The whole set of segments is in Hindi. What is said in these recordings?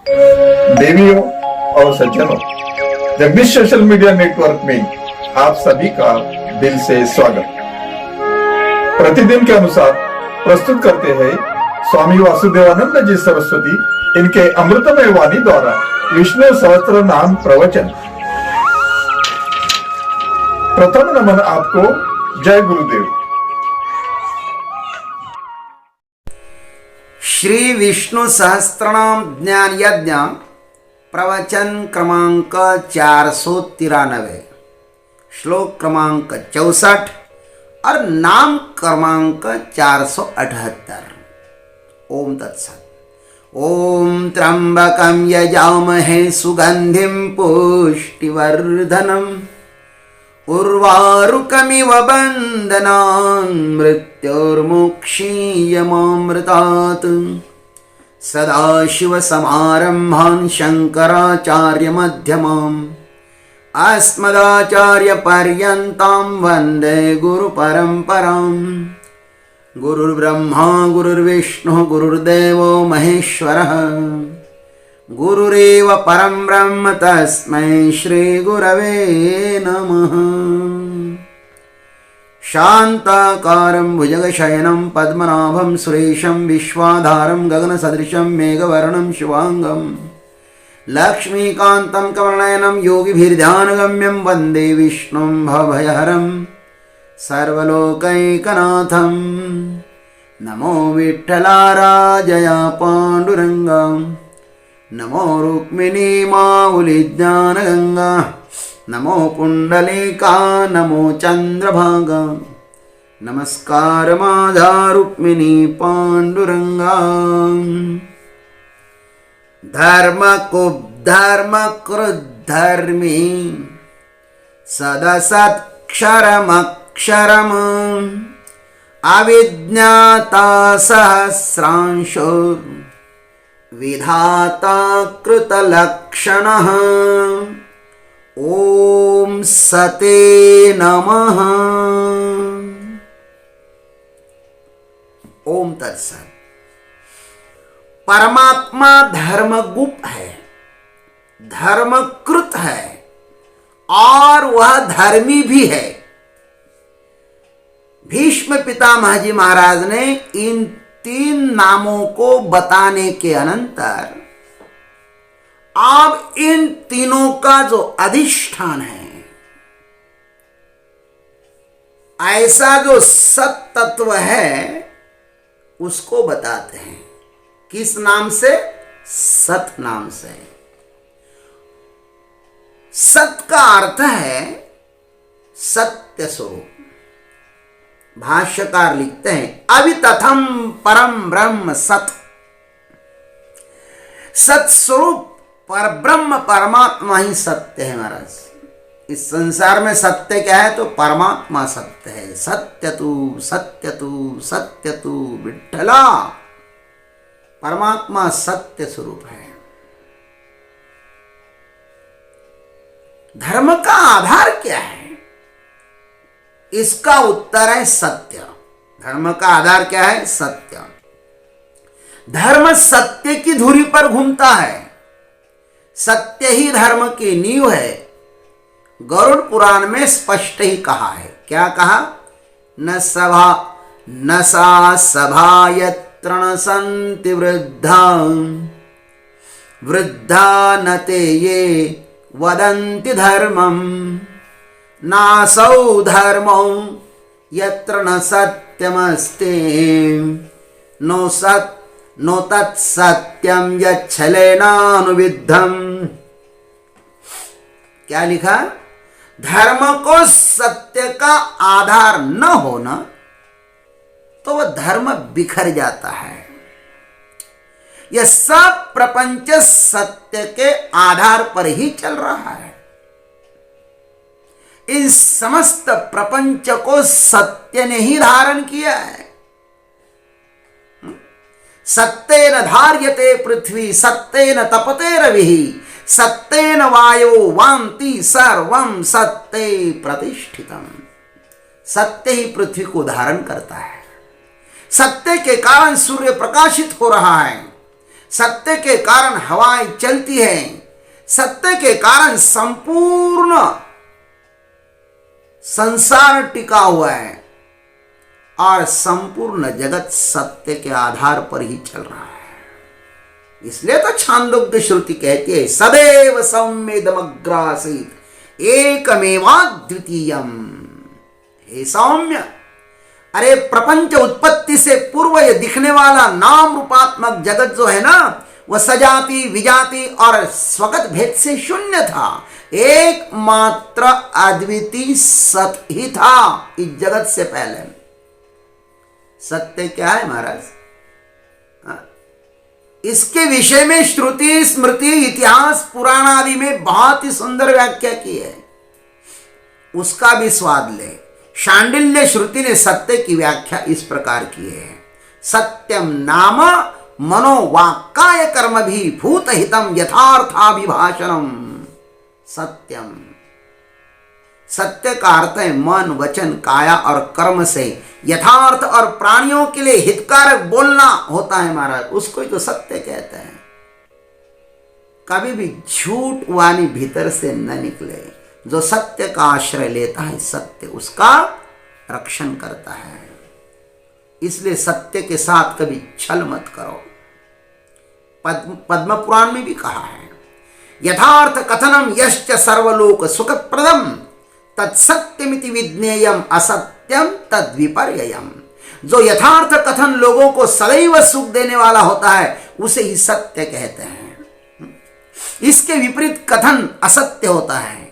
देवियों और सज्जनों, जगदीश सोशल मीडिया नेटवर्क में आप सभी का दिल से स्वागत। प्रतिदिन के अनुसार प्रस्तुत करते हैं स्वामी वासुदेवानंद जी सरस्वती इनके अमृतमय वाणी द्वारा विष्णु सहस्त्र नाम प्रवचन। प्रथम नमन आपको। जय गुरुदेव। श्री विष्णु सहस्त्रनाम ज्ञान यज्ञ प्रवचन क्रमांक 493, श्लोक क्रमांक 64 और नाम क्रमांक 478। ओम तत्सत। ओम त्र्यंबकं यजामहे सुगंधिं पुष्टिवर्धनम् उर्वारुकमिव बन्धनान् मृत्योर्मुक्षीयमामृतात्। सदाशिवसमारम्भान् शङ्कराचार्यमध्यमाम् अस्मदाचार्यपर्यन्तां वन्दे गुरुपरम्पराम्। गुरुर्ब्रह्मा गुरुर्विष्णुः गुरुर्देवो महेश्वरः गुरुरेव परं ब्रह्म तस्मै श्री गुरवे नमः। शान्ताकारं भुजगशयनं पद्मनाभं सुरेशं विश्वाधारं गगनसदृशं मेघवर्णं शुभांगं लक्ष्मीकान्तं कमलनयनं योगिभिर्ध्यानगम्यं वन्दे विष्णुं भवभयहरं सर्वलोकैकनाथं। नमो विठ्ठलाराजय पाण्डुरङ्गा नमो रुक्मिणी माउलिज्ञानगंगा नमो पुंडलीका नमो चंद्रभागा नमस्कार माधा रुक्मिणी पांडुरंगा। धर्म कुधर्म कृद्धर्मी सदसत्क्षरमक्षरम अविज्ञाता सहस्रांशो विधाता कृतलक्षणः। ओम सते नमः। ओम तत्सत। परमात्मा धर्मगुप्त है, धर्मकृत है और वह धर्मी भी है। भीष्म पितामह जी महाराज ने इन 3 नामों को बताने के अनंतर अब इन तीनों का जो अधिष्ठान है, ऐसा जो सत तत्व है, उसको बताते हैं। किस नाम से? सत नाम से। सत का अर्थ है सत्य स्वरूप। भाष्यकार लिखते हैं अवितथम परम ब्रह्म सत। सत्स्वरूप पर ब्रह्म परमात्मा ही सत्य है महाराज। इस संसार में सत्य क्या है? तो परमात्मा सत्य है। सत्य तू सत्य तू सत्य तू विठ्ठला। परमात्मा सत्य स्वरूप है। धर्म का आधार क्या है? इसका उत्तर है सत्य। धर्म का आधार क्या है? सत्य। धर्म सत्य की धुरी पर घूमता है। सत्य ही धर्म की नींव है। गरुड़ पुराण में स्पष्ट ही कहा है। क्या कहा? न सा सभा यत्र न सन्ति वृद्धा न ते ये वदन्ति धर्मम् नासौ धर्मो यत्र न सत्यमस्ति नो तत्सत्यम यच्छलेनानुविद्धम्। क्या लिखा? धर्म को सत्य का आधार न होना तो वह धर्म बिखर जाता है। यह सब प्रपंच सत्य के आधार पर ही चल रहा है। इस समस्त प्रपंच को सत्य ने ही धारण किया है। सत्येन धार्यते पृथ्वी सत्येन तपते रविः सत्येन वायो वान्ति सर्वं सत्ये प्रतिष्ठितम्। सत्य ही पृथ्वी को धारण करता है। सत्य के कारण सूर्य प्रकाशित हो रहा है। सत्य के कारण हवाएं चलती हैं, सत्य के कारण संपूर्ण संसार टिका हुआ है और संपूर्ण जगत सत्य के आधार पर ही चल रहा है। इसलिए तो छांदोग्य श्रुति कहती है सदैव सौम्येदमग्रासीत् एकमेवाद्वितीयम्। हे सौम्य, अरे प्रपंच उत्पत्ति से पूर्व ये दिखने वाला नाम रूपात्मक जगत जो है ना, वह सजाति विजाति और स्वगत भेद से शून्य था। एकमात्र अद्वितीय सत्य ही था इस जगत से पहले। सत्य क्या है महाराज? इसके विषय में श्रुति स्मृति इतिहास पुराण आदि में बहुत ही सुंदर व्याख्या की है, उसका भी स्वाद ले। शांडिल्य श्रुति ने सत्य की व्याख्या इस प्रकार की है, सत्यम नाम मनोवाक्काय कर्म भी भूत हितम यथार्थाभिभाषणम। सत्यम, सत्य का अर्थ है मन वचन काया और कर्म से यथार्थ और प्राणियों के लिए हितकारक बोलना होता है महाराज, उसको ही तो सत्य कहते हैं। कभी भी झूठ वाणी भीतर से न निकले। जो सत्य का आश्रय लेता है सत्य उसका रक्षण करता है। इसलिए सत्य के साथ कभी छल मत करो। पद्म पुराण में भी कहा है यथार्थ कथनम यश्च सर्वलोक सुखप्रदम तत्सत्यमिति विज्ञेयम असत्यम तद्विपर्ययम। जो यथार्थ कथन लोगों को सदैव सुख देने वाला होता है उसे ही सत्य कहते हैं। इसके विपरीत कथन असत्य होता है।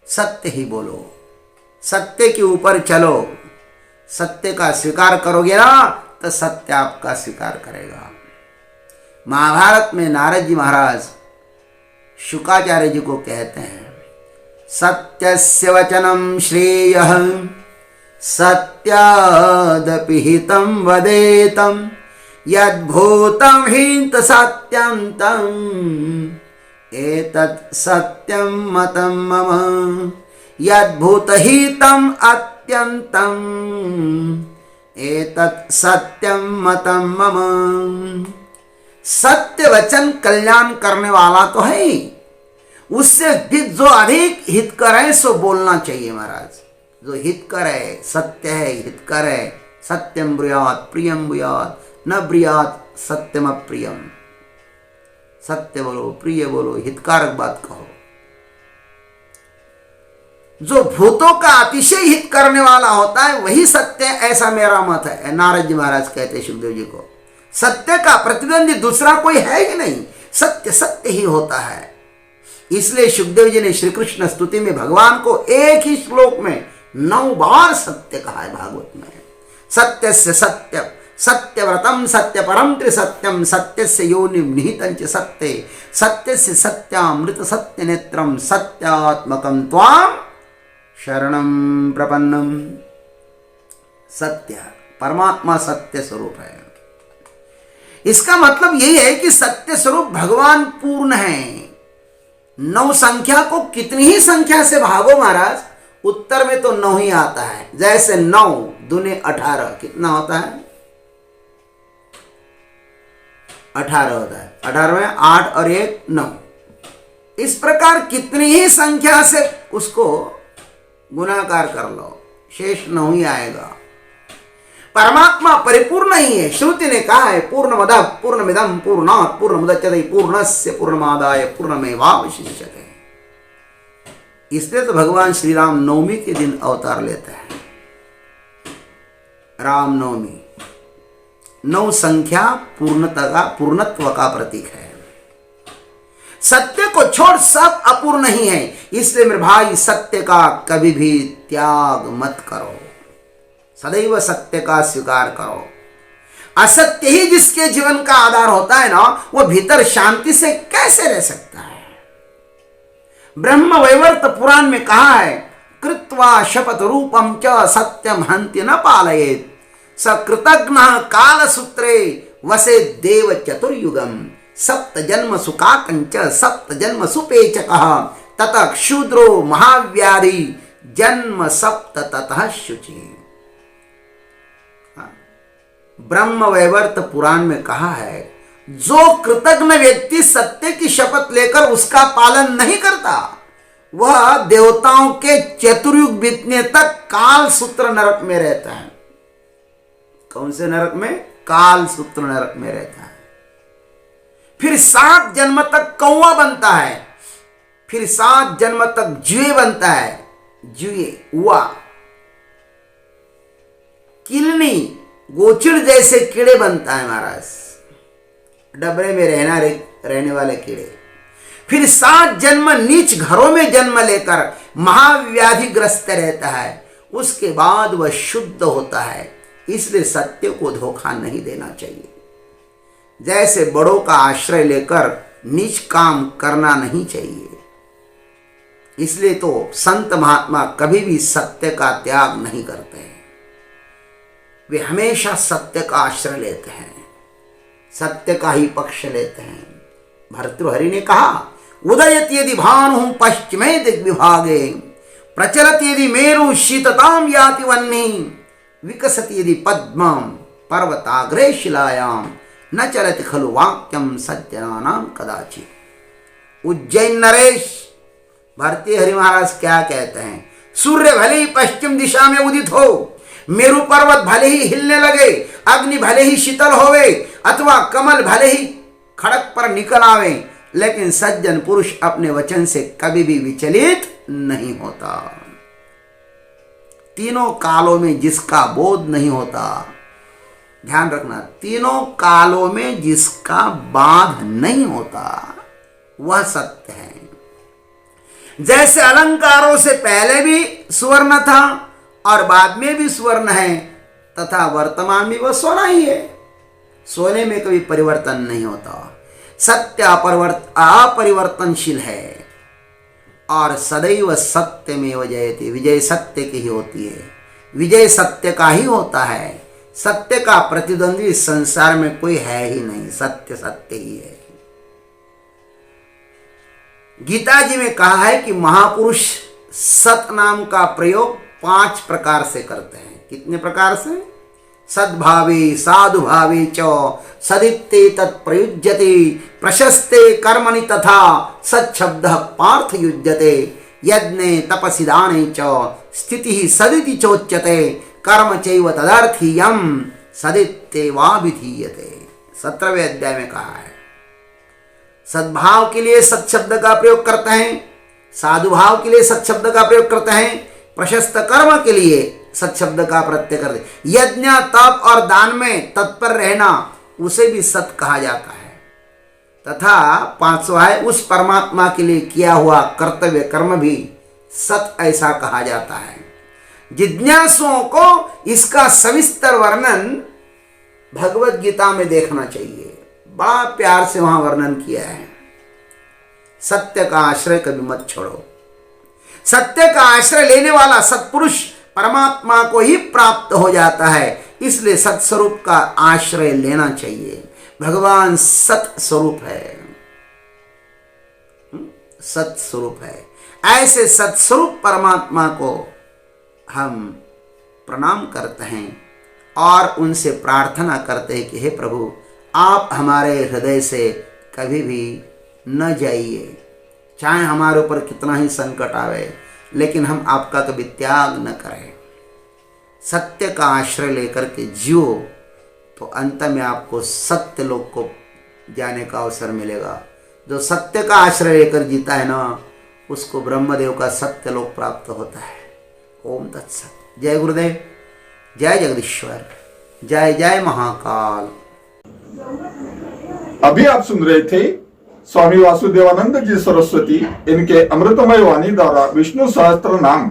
सत्य ही बोलो, सत्य के ऊपर चलो। सत्य का स्वीकार करोगे ना तो सत्य आपका स्वीकार करेगा। महाभारत में नारद जी महाराज शुकाचार्य जी को कहते हैं सत्यस्य वचनम श्रेयः सत्यादपि हितं वदेतं यद्भूतं हि सत्यं तम् एतत् सत्यं मतं मम यद्भूतहितं अत्यन्तम् एतत् सत्यं मतं मम। सत्य वचन कल्याण करने वाला तो है ही, उससे भी जो अधिक हितकर है सो बोलना चाहिए महाराज। जो हितकर है सत्य है, हितकर है सत्यम ब्रूयात् प्रियम ब्रूयात् न ब्रूयात् सत्यम अप्रियम। सत्य बोलो, प्रिय बोलो, हितकारक बात कहो। जो भूतों का अतिशय हित करने वाला होता है वही सत्य, ऐसा मेरा मत है। नारद जी महाराज कहते सुखदेव जी को सत्य का प्रतिद्वंदी दूसरा कोई है ही नहीं, सत्य सत्य ही होता है। इसलिए सुखदेव जी ने श्री कृष्ण स्तुति में भगवान को एक ही श्लोक में 9 बार सत्य कहा है भागवत में। सत्य से सत्य सत्यव्रतम सत्य परम त्रिसत्यम सत्य से योनिम निहितं च सत्य सत्य से सत्यामृत सत्य नेत्रम सत्यात्मकम त्वाम शरणम प्रपन्नम। सत्य परमात्मा सत्य स्वरूप है। इसका मतलब यही है कि सत्य स्वरूप भगवान पूर्ण है। 9 संख्या को कितनी ही संख्या से भागो महाराज, उत्तर में तो 9 ही आता है। जैसे 9 दूने 18 कितना होता है? 18 होता है। 18 में 8 और 1 9। इस प्रकार कितनी ही संख्या से उसको गुणाकार कर लो, शेष 9 ही आएगा। परमात्मा परिपूर्ण ही है। श्रुति ने कहा है पूर्णमदः पूर्णमिदं पूर्णात् पूर्णमुदच्यते पूर्णस्य पूर्णमादाय पूर्णमेवावशिष्यते। इसलिए तो भगवान श्री राम नवमी के दिन अवतार लेते हैं। राम नवमी 9 संख्या पूर्णत्व का प्रतीक है। सत्य को छोड़ सब अपूर्ण ही है। इसलिए मेरे भाई सत्य का कभी भी त्याग मत करो, सदैव सत्य का स्वीकार करो। असत्य ही जिसके जीवन का आधार होता है ना, वो भीतर शांति से कैसे रह सकता है? ब्रह्म वैवर्त पुराण में कहा है कृत्वा शपथ रूपम च सत्यम हन्ति न पालयेत् स कृतघ्न काल सूत्रे वसे देव चतुर्युगम सप्त जन्म सुकाकंच सप्त जन्म सुपेचकः ततः क्षुद्रो महाव्याधि जन्म सप्त ततः शुचि। ब्रह्म वैवर्त पुराण में कहा है, जो कृतज्ञ व्यक्ति सत्य की शपथ लेकर उसका पालन नहीं करता वह देवताओं के चतुर्युग बीतने तक काल सूत्र नरक में रहता है। कौन से नरक में? काल सूत्र नरक में रहता है। फिर 7 जन्म तक कौवा बनता है, फिर 7 जन्म तक जुए बनता है, जुए हुआ किलनी गोचिड़ जैसे कीड़े बनता है महाराज, डबरे में रहने वाले कीड़े। फिर 7 जन्म नीच घरों में जन्म लेकर महाव्याधिग्रस्त रहता है, उसके बाद वह शुद्ध होता है। इसलिए सत्य को धोखा नहीं देना चाहिए। जैसे बड़ों का आश्रय लेकर नीच काम करना नहीं चाहिए। इसलिए तो संत महात्मा कभी भी सत्य का त्याग नहीं करते हैं, वे हमेशा सत्य का आश्रय लेते हैं, सत्य का ही पक्ष लेते हैं। भर्तृहरि ने कहा, उदयत यदि भानु पश्चिमे दिग्विभागे, प्रचलत यदि मेरु शीतताम याति वह्नि, विकसत यदि पद्मं पर्वताग्रे शिलायाम, न चलति खलु वाक्यम सज्जनानां कदाचित्। उज्जैन नरेश भर्तृहरि महाराज क्या कहते हैं, सूर्य भले ही पश्चिम दिशा में उदित हो, मेरु पर्वत भले ही हिलने लगे, अग्नि भले ही शीतल होवे, अथवा कमल भले ही खड़क पर निकल आवे, लेकिन सज्जन पुरुष अपने वचन से कभी भी विचलित नहीं होता। तीनों कालों में जिसका बोध नहीं होता, ध्यान रखना, तीनों कालों में जिसका बाध नहीं होता वह सत्य है। जैसे अलंकारों से पहले भी सुवर्ण था और बाद में भी सुवर्ण है, तथा वर्तमान में वह सोना ही है। सोने में कभी परिवर्तन नहीं होता। सत्य अपरिवर्तनशील है और सदैव सत्य में जयते। विजय सत्य की ही होती है, विजय सत्य का ही होता है। सत्य का प्रतिद्वंदी इस संसार में कोई है ही नहीं, सत्य सत्य ही है। गीता जी में कहा है कि महापुरुष सत नाम का प्रयोग 5 प्रकार से करते हैं। कितने प्रकार से? सद्भावे साधुभावे च सदित्ते तत्प्रयुज्यते, प्रशस्ते कर्मणि तथा सच्छब्दः पार्थ युज्यते, यज्ञे तपसि दाने च स्थितिः सदिति चोच्यते, कर्म चैव तदर्थीयं सदित्येवाभिधीयते। 17वें अध्याय में कहा है। सद्भाव के लिए सत शब्द का प्रयोग करते हैं, साधुभाव के लिए सत शब्द का प्रयोग करते हैं, प्रशस्त कर्म के लिए सत शब्द का प्रत्यय करते, यज्ञ तप और दान में तत्पर रहना उसे भी सत कहा जाता है। तथा 5वां है, उस परमात्मा के लिए किया हुआ कर्तव्य कर्म भी सत ऐसा कहा जाता है। जिज्ञासुओं को इसका सविस्तर वर्णन भगवत गीता में देखना चाहिए, बड़ा प्यार से वहां वर्णन किया है। सत्य का आश्रय कभी मत छोड़ो। सत्य का आश्रय लेने वाला सत्पुरुष परमात्मा को ही प्राप्त हो जाता है। इसलिए सत्स्वरूप का आश्रय लेना चाहिए। भगवान सत स्वरूप है, सत स्वरूप है। ऐसे सत्स्वरूप परमात्मा को हम प्रणाम करते हैं और उनसे प्रार्थना करते हैं कि हे प्रभु, आप हमारे हृदय से कभी भी न जाइए। चाहे हमारे ऊपर कितना ही संकट आवे, लेकिन हम आपका कभी त्याग न करें। सत्य का आश्रय लेकर के जियो तो अंत में आपको सत्य लोक को जाने का अवसर मिलेगा। जो सत्य का आश्रय लेकर जीता है ना, उसको ब्रह्मदेव का सत्य लोक प्राप्त होता है। ओम तत्सत। जय गुरुदेव, जय जगदीश्वर, जय जय महाकाल। अभी आप सुन रहे थे स्वामी वासुदेवानंद जी सरस्वती, इनके अमृतमय वाणी द्वारा विष्णु सहस्त्र नाम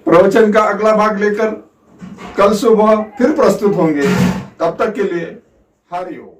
प्रवचन का अगला भाग लेकर कल सुबह फिर प्रस्तुत होंगे। तब तक के लिए हरि ओम।